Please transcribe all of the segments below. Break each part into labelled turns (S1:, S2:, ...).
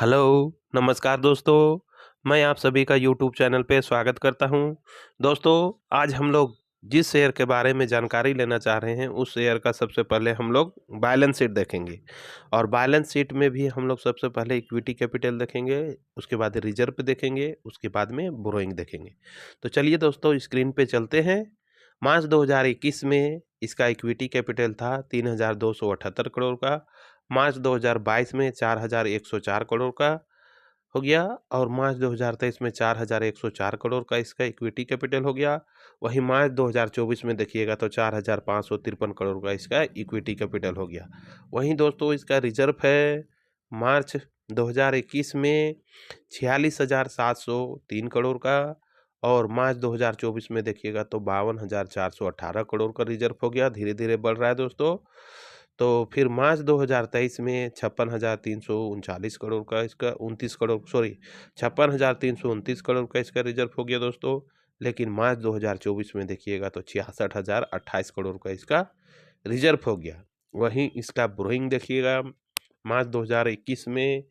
S1: Hello, नमस्कार दोस्तों। मैं आप सभी का यूट्यूब चैनल पे स्वागत करता हूँ। दोस्तों, आज हम लोग जिस शेयर के बारे में जानकारी लेना चाह रहे हैं, उस शेयर का सबसे पहले हम लोग बैलेंस शीट देखेंगे और बैलेंस शीट में भी हम लोग सबसे पहले इक्विटी कैपिटल देखेंगे, उसके बाद रिजर्व देखेंगे, उसके बाद में बोरोइंग देखेंगे। तो चलिए दोस्तों, स्क्रीन पे चलते हैं। मार्च 2021 में इसका इक्विटी कैपिटल था 3,278 करोड़ का। मार्च 2022 में 4,104 करोड़ का हो गया और मार्च 2023 में 4,104 करोड़ का इसका इक्विटी कैपिटल हो गया। वहीं मार्च 2024 में देखिएगा तो 4,553 करोड़ का इसका इक्विटी कैपिटल हो गया। वहीं दोस्तों इसका रिजर्व है मार्च 2021 में 46,703 करोड़ का और मार्च 2024 में देखिएगा तो 52,418 करोड़ का रिजर्व हो गया। धीरे धीरे बढ़ रहा है दोस्तों। तो फिर मार्च 2023 में 56,339 करोड़ का इसका 56,329 करोड़ का इसका रिजर्व हो गया दोस्तों। लेकिन मार्च 2024 में देखिएगा तो 66,028 करोड़ का इसका रिजर्व हो गया। वहीं इसका बोरोइंग देखिएगा मार्च 2021 में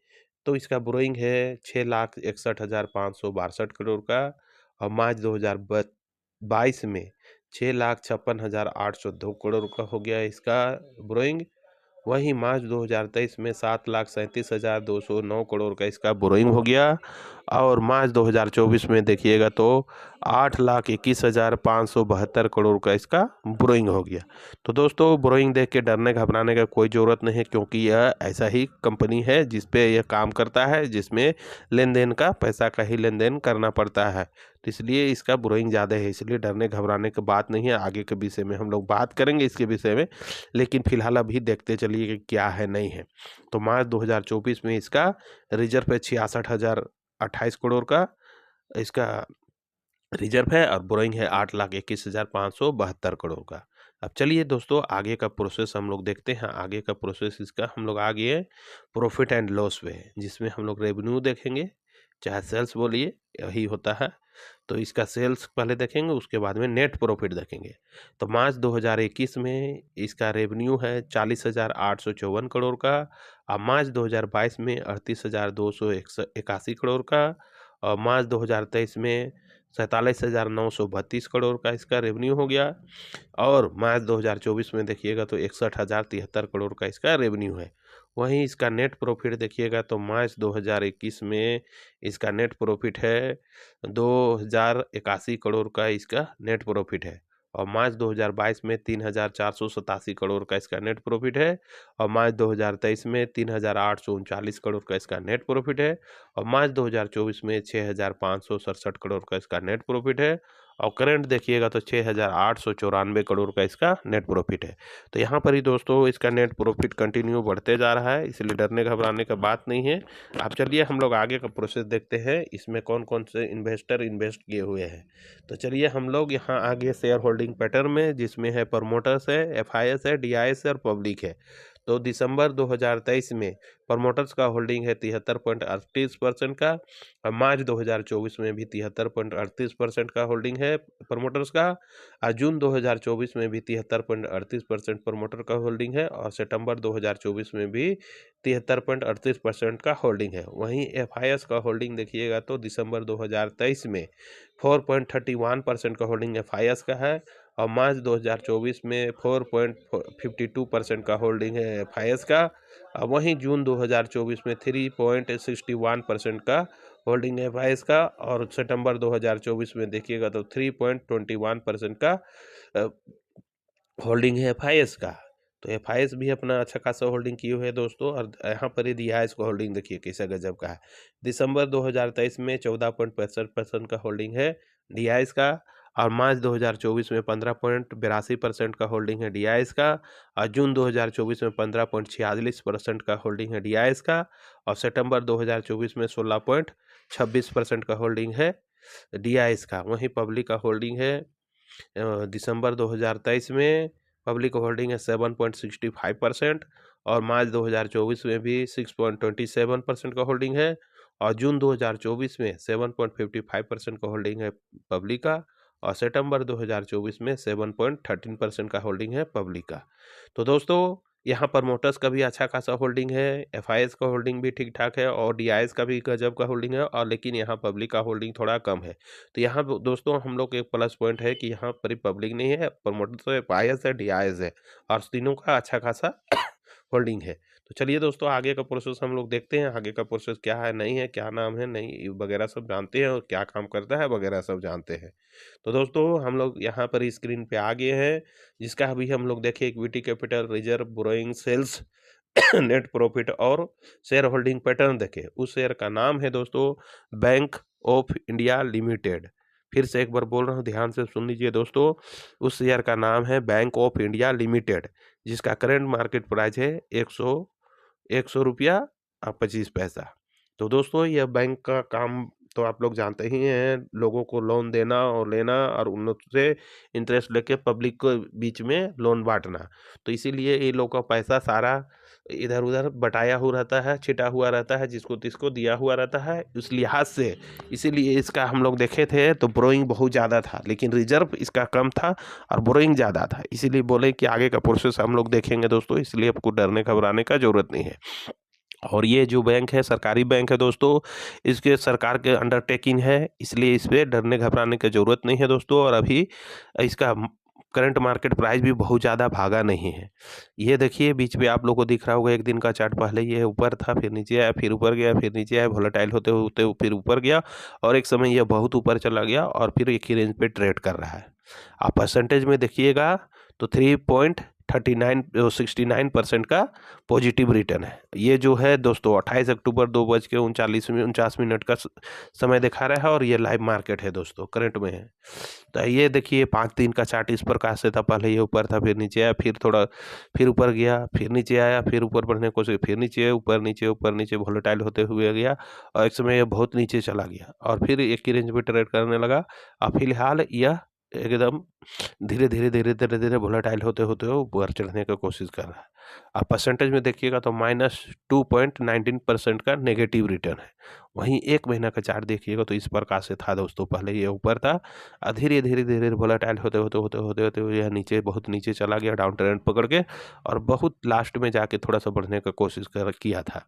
S1: तो इसका बोरोइंग है 6,61,562 करोड़ का और मार्च 2022 में 6,56,802 करोड़ का हो गया इसका बोरोइंग। वहीं मार्च 2023 में 7,37,209 करोड़ का इसका बोरोइंग हो गया और मार्च 2024 में देखिएगा तो 8,21,572 करोड़ का इसका बोरोइंग हो गया। तो दोस्तों, बोरोइंग देख के डरने घबराने का कोई ज़रूरत नहीं है, क्योंकि यह ऐसा ही कंपनी है जिस पे यह काम करता है, जिसमें लेन देन का पैसा का ही लेन देन करना पड़ता है। तो इसलिए इसका बोरोइंग ज़्यादा है, इसलिए डरने घबराने की बात नहीं है। आगे के विषय में हम लोग बात करेंगे इसके विषय में, लेकिन फिलहाल अभी देखते चलिए कि क्या है नहीं है। तो मार्च 2024 में इसका रिजर्व है 66,028 करोड़ का इसका रिजर्व है और बोरोइंग है 8,21,572 करोड़ का। अब चलिए दोस्तों, आगे का प्रोसेस हम लोग देखते हैं। आगे का प्रोसेस इसका हम लोग आगे प्रॉफिट एंड लॉस में, जिसमें हम लोग रेवेन्यू देखेंगे, चाहे सेल्स बोलिए, यही होता है। तो इसका सेल्स पहले देखेंगे, उसके बाद में नेट प्रॉफिट देखेंगे। तो मार्च 2021 में इसका रेवेन्यू है 40,854 करोड़ का और मार्च 2022 में 38,281 करोड़ का और मार्च 2023 में 47,932 करोड़ का इसका रेवेन्यू हो गया और मार्च 2024 में देखिएगा तो 61,073 करोड़ का इसका रेवेन्यू है। वहीं इसका नेट प्रॉफिट देखिएगा तो मार्च 2021 में इसका नेट प्रॉफिट है 2,081 करोड़ का इसका नेट प्रॉफिट है और मार्च 2022 में 3,487 करोड़ का इसका नेट प्रॉफिट है और मार्च 2023 में 3,839 करोड़ का इसका नेट प्रॉफिट है और मार्च 2024 में 6,567 करोड़ का इसका नेट प्रॉफिट है और करंट देखिएगा तो 6,894 करोड़ का इसका नेट प्रॉफिट है। तो यहाँ पर ही दोस्तों इसका नेट प्रॉफिट कंटिन्यू बढ़ते जा रहा है, इसलिए डरने घबराने का बात नहीं है। अब चलिए हम लोग आगे का प्रोसेस देखते हैं, इसमें कौन कौन से इन्वेस्टर इन्वेस्ट किए हुए हैं। तो चलिए हम लोग यहाँ आगे शेयर होल्डिंग पैटर्न में, जिसमें है प्रमोटर्स है, एफआईएस है, डीआईएस है और पब्लिक है। तो दिसंबर 2023 में प्रमोटर्स का होल्डिंग है 73.38% का और मार्च 2024 में भी 73.38% का होल्डिंग है प्रमोटर्स का और जून 2024 में भी 73.38% प्रमोटर का होल्डिंग है और सितंबर 2024 में भी 73.38% का होल्डिंग है। वहीं एफआईएस का होल्डिंग देखिएगा तो दिसंबर 2023 में 4.31% का होल्डिंग एफआईएस का है और मार्च 2024 में 4.52% का होल्डिंग है एफआईएस का। वहीं जून 2024 में 3.61% का होल्डिंग है एफआईएस का और सितंबर 2024 में देखिएगा तो 3.21% का होल्डिंग है एफआईएस का। तो एफआईएस भी अपना अच्छा खासा होल्डिंग किए हुए है दोस्तों। और यहाँ पर ही डीआईएस का होल्डिंग देखिए कैसा गजब का है। दिसंबर 2023 में 14.65% का होल्डिंग है डीआईएस का और मार्च 2024 में 15.82% का होल्डिंग है डीआईएस का और जून 2024 में 15.46% का होल्डिंग है डीआईएस का और सितंबर 2024 में 16.26% का होल्डिंग है डीआईएस का। वहीं पब्लिक का होल्डिंग है दिसंबर 2023 में पब्लिक होल्डिंग है 7.65% और मार्च 2024 में भी 6.27% का होल्डिंग है और जून 2024 में 7.55% का होल्डिंग है पब्लिक का और सितंबर 2024 में 7.13% का होल्डिंग है पब्लिक का। तो दोस्तों, यहाँ प्रमोटर्स का भी अच्छा खासा होल्डिंग है, एफआईएस का होल्डिंग भी ठीक ठाक है और डीआईएस का भी गजब का होल्डिंग है, और लेकिन यहाँ पब्लिक का होल्डिंग थोड़ा कम है। तो यहाँ दोस्तों हम लोग एक प्लस पॉइंट है कि यहाँ पर पब्लिक नहीं है, प्रमोटर्स है, एफआईएस है, डीआईएस है, और तीनों का अच्छा खासा होल्डिंग है। तो चलिए दोस्तों, आगे का प्रोसेस हम लोग देखते हैं, आगे का प्रोसेस क्या है, नहीं है, क्या नाम है, नहीं वगैरह सब जानते हैं, और क्या काम करता है वगैरह सब जानते हैं। तो दोस्तों हम लोग यहाँ पर स्क्रीन पे आ गए हैं, जिसका अभी हम लोग देखें equity capital, reserve, borrowing, sales, net profit और शेयर होल्डिंग पैटर्न देखें। उस शेयर का नाम है दोस्तों बैंक ऑफ इंडिया लिमिटेड। फिर से एक बार बोल रहा हूँ, ध्यान से सुन लीजिए दोस्तों, उस शेयर का नाम है बैंक ऑफ इंडिया लिमिटेड, जिसका करंट मार्केट प्राइस है 100 रुपया और 25 पैसा। तो दोस्तों यह बैंक का काम तो आप लोग जानते ही हैं, लोगों को लोन देना और लेना और उनसे इंटरेस्ट लेके पब्लिक को बीच में लोन बांटना। तो इसीलिए ये लोग का पैसा सारा इधर उधर बटाया हुआ रहता है, छिटा हुआ रहता है, जिसको तिसको दिया हुआ रहता है। उस लिहाज से इसीलिए इसका हम लोग देखे थे तो बोरोइंग बहुत ज़्यादा था, लेकिन रिजर्व इसका कम था और बोरोइंग ज़्यादा था। इसीलिए बोले कि आगे का प्रोसेस हम लोग देखेंगे दोस्तों, इसलिए आपको डरने घबराने का ज़रूरत नहीं है। और ये जो बैंक है सरकारी बैंक है दोस्तों, इसके सरकार के अंडरटेकिंग है, इसलिए इस पर डरने घबराने की ज़रूरत नहीं है दोस्तों। और अभी इसका करंट मार्केट प्राइस भी बहुत ज़्यादा भागा नहीं है। ये देखिए बीच में आप लोगों को दिख रहा होगा, एक दिन का चार्ट पहले ये ऊपर था, फिर नीचे आया, फिर ऊपर गया, फिर नीचे आया, वोलेटाइल होते होते फिर ऊपर गया, और एक समय यह बहुत ऊपर चला गया और फिर एक ही रेंज पे ट्रेड कर रहा है। आप परसेंटेज में देखिएगा तो 3.69% का पॉजिटिव रिटर्न है। ये जो है दोस्तों 28 अक्टूबर 2:39 का समय दिखा रहा है, और ये लाइव मार्केट है दोस्तों, करंट में है। तो ये देखिए 5 दिन का चार्ट इस प्रकार से था, पहले ये ऊपर था, फिर नीचे आया, फिर थोड़ा फिर ऊपर गया, फिर नीचे आया, फिर ऊपर बढ़ने की कोशिश, फिर नीचे, ऊपर नीचे वोलेटाइल होते हुए गया, और एक समय ये बहुत नीचे चला गया और फिर एक ही रेंज पे ट्रेड करने लगा। और फिलहाल यह एकदम धीरे धीरे वोलेटाइल होते होते ऊपर चढ़ने की कोशिश कर रहा है। आप परसेंटेज में देखिएगा तो -2.19% का नेगेटिव रिटर्न है। वहीं एक महीना का चार्ट देखिएगा तो इस प्रकार से था दोस्तों, पहले ये ऊपर था, धीरे धीरे वोलेटाइल होते हुए यह नीचे, बहुत नीचे चला गया डाउन ट्रेंड पकड़ के, और बहुत लास्ट में जाके थोड़ा सा बढ़ने का कोशिश किया था।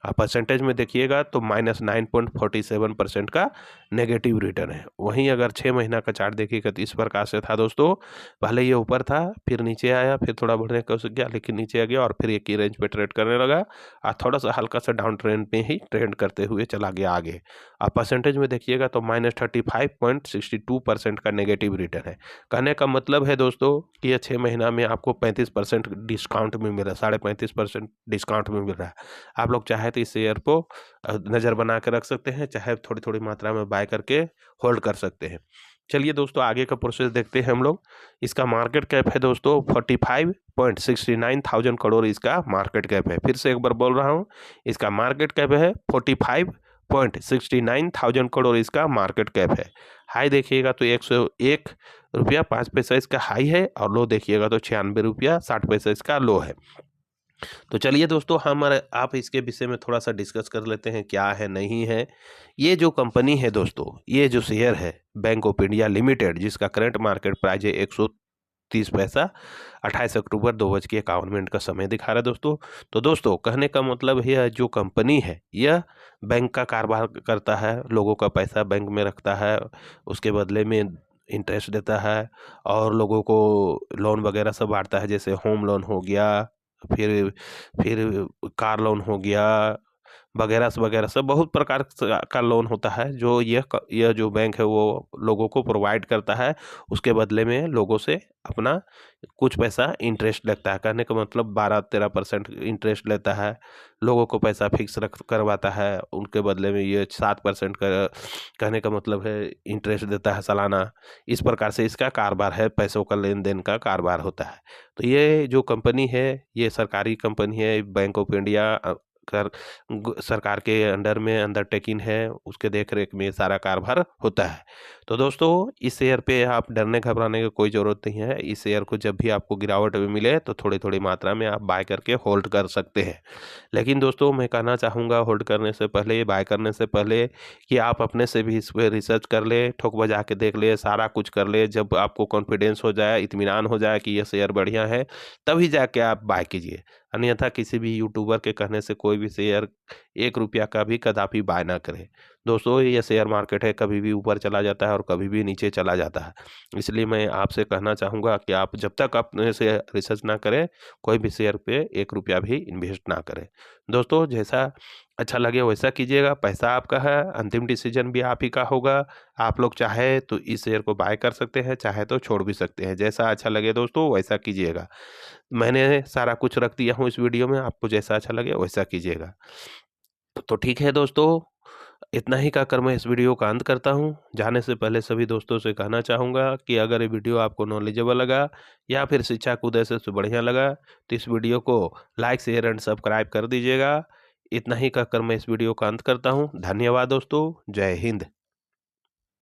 S1: आप परसेंटेज में देखिएगा तो -9.47% का नेगेटिव रिटर्न है। वहीं अगर 6 महीना का चार्ट देखिएगा तो इस प्रकार से था दोस्तों, पहले ये ऊपर था, फिर नीचे आया, फिर थोड़ा बढ़ने का कोशिश किया, लेकिन नीचे आ गया और फिर एक ही रेंज पे ट्रेड करने लगा, और थोड़ा सा हल्का सा डाउन ट्रेंड में ही ट्रेंड करते हुए चला गया आगे। आप परसेंटेज में देखिएगा तो -35.62% का नेगेटिव रिटर्न है। कहने का मतलब है दोस्तों कि ये 6 महीना में आपको 35% डिस्काउंट में मिल रहा है, 35.5% डिस्काउंट में मिल रहा है। आप लोग चाहे तो इस शेयर को नज़र बना के रख सकते हैं, चाहे थोड़ी थोड़ी मात्रा में बाय करके होल्ड कर सकते हैं। चलिए दोस्तों आगे का प्रोसेस देखते हैं हम लोग। इसका मार्केट कैप है दोस्तों 45.69 थाउजेंड करोड़ इसका मार्केट कैप है। फिर से एक बार बोल रहा हूँ, इसका मार्केट कैप है 45.69 थाउजेंड करोड़ इसका मार्केट कैप है। हाई देखिएगा तो 101 रुपया 5 पैसा इसका हाई है, और लो देखिएगा तो 96 रुपया 60 पैसा इसका लो है। तो चलिए दोस्तों आप इसके विषय में थोड़ा सा डिस्कस कर लेते हैं, क्या है नहीं है। ये जो कंपनी है दोस्तों, ये जो शेयर है बैंक ऑफ इंडिया लिमिटेड, जिसका करंट मार्केट प्राइस है 130 पैसा, 28 अक्टूबर 2:51 का समय दिखा रहा है दोस्तों। तो दोस्तों कहने का मतलब यह जो कंपनी है यह बैंक का कारोबार करता है, लोगों का पैसा बैंक में रखता है, उसके बदले में इंटरेस्ट देता है, और लोगों को लोन वगैरह सब बांटता है, जैसे होम लोन हो गया, फिर फिर कार लोन हो गया, वगैरह सब बहुत प्रकार का लोन होता है, जो यह जो बैंक है वो लोगों को प्रोवाइड करता है। उसके बदले में लोगों से अपना कुछ पैसा इंटरेस्ट लगता है। कहने का मतलब 12-13% इंटरेस्ट लेता है, लोगों को पैसा फिक्स रख करवाता है, उनके बदले में ये 7% का, कहने का मतलब है, इंटरेस्ट देता है सालाना। इस प्रकार से इसका कारोबार है, पैसों का लेन देन का कारोबार होता है। तो ये जो कंपनी है ये सरकारी कंपनी है, बैंक ऑफ इंडिया सरकार के अंडर में अंडरटेकिंग है, उसके देख रेख में सारा कारोबार होता है। तो दोस्तों इस शेयर पे आप डरने घबराने की कोई ज़रूरत नहीं है। इस शेयर को जब भी आपको गिरावट में मिले तो थोड़ी थोड़ी मात्रा में आप बाय करके होल्ड कर सकते हैं। लेकिन दोस्तों मैं कहना चाहूँगा होल्ड करने से पहले, बाय करने से पहले, कि आप अपने से भी इस पे रिसर्च कर ले, ठोक बजा के देख ले, सारा कुछ कर ले। जब आपको कॉन्फिडेंस हो जाए, इत्मीनान हो जाए कि ये शेयर बढ़िया है, तभी जाके आप बाय कीजिए। अन्यथा किसी भी यूट्यूबर के कहने से कोई भी शेयर 1 रुपया का भी कदापि बाय ना करें। दोस्तों ये शेयर मार्केट है, कभी भी ऊपर चला जाता है और कभी भी नीचे चला जाता है। इसलिए मैं आपसे कहना चाहूँगा कि आप जब तक अपने से रिसर्च ना करें, कोई भी शेयर पे 1 रुपया भी इन्वेस्ट ना करें। दोस्तों जैसा अच्छा लगे वैसा कीजिएगा, पैसा आपका है, अंतिम डिसीजन भी आप ही का होगा। आप लोग चाहे तो इस शेयर को बाय कर सकते हैं, चाहे तो छोड़ भी सकते हैं। जैसा अच्छा लगे दोस्तों वैसा कीजिएगा। मैंने सारा कुछ रख दिया हूँ इस वीडियो में, आपको जैसा अच्छा लगे वैसा कीजिएगा। तो ठीक है दोस्तों, इतना ही कहकर मैं इस वीडियो का अंत करता हूँ। जाने से पहले सभी दोस्तों से कहना चाहूँगा कि अगर ये वीडियो आपको नॉलेजेबल लगा या फिर शिक्षा के उद्देश्य से बढ़िया लगा, तो इस वीडियो को लाइक, शेयर एंड सब्सक्राइब कर दीजिएगा। इतना ही कहकर मैं इस वीडियो का अंत करता हूँ। धन्यवाद दोस्तों, जय हिंद।